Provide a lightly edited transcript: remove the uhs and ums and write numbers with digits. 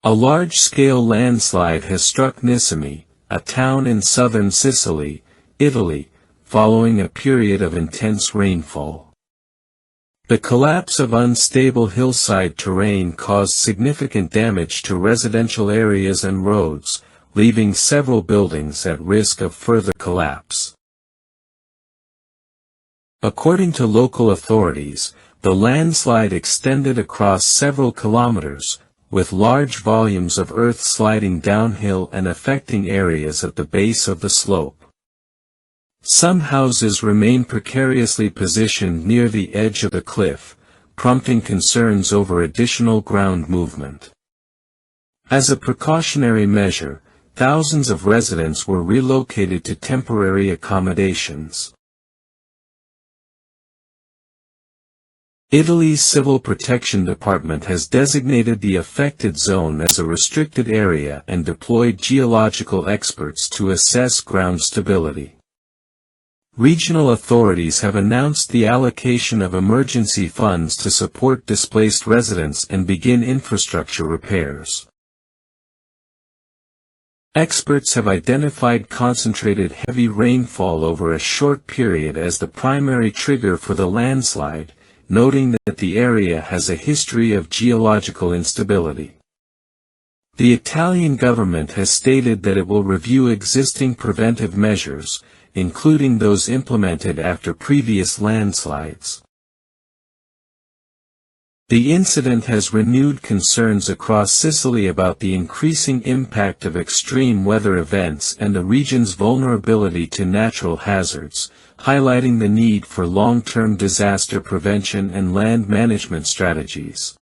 A large-scale landslide has struck Niscemi, a town in southern Sicily, Italy, following a period of intense rainfall. The collapse of unstable hillside terrain caused significant damage to residential areas and roads, leaving several buildings at risk of further collapse. According to local authorities, the landslide extended across several kilometers, with large volumes of earth sliding downhill and affecting areas at the base of the slope. Some houses remain precariously positioned near the edge of the cliff, prompting concerns over additional ground movement. As a precautionary measure, thousands of residents were relocated to temporary accommodations. Italy's Civil Protection Department has designated the affected zone as a restricted area and deployed geological experts to assess ground stability. Regional authorities have announced the allocation of emergency funds to support displaced residents and begin infrastructure repairs. Experts have identified concentrated heavy rainfall over a short period as the primary trigger for the landslide, noting that the area has a history of geological instability. The Italian government has stated that it will review existing preventive measures, including those implemented after previous landslides. The incident has renewed concerns across Sicily about the increasing impact of extreme weather events and the region's vulnerability to natural hazards, highlighting the need for long-term disaster prevention and land management strategies.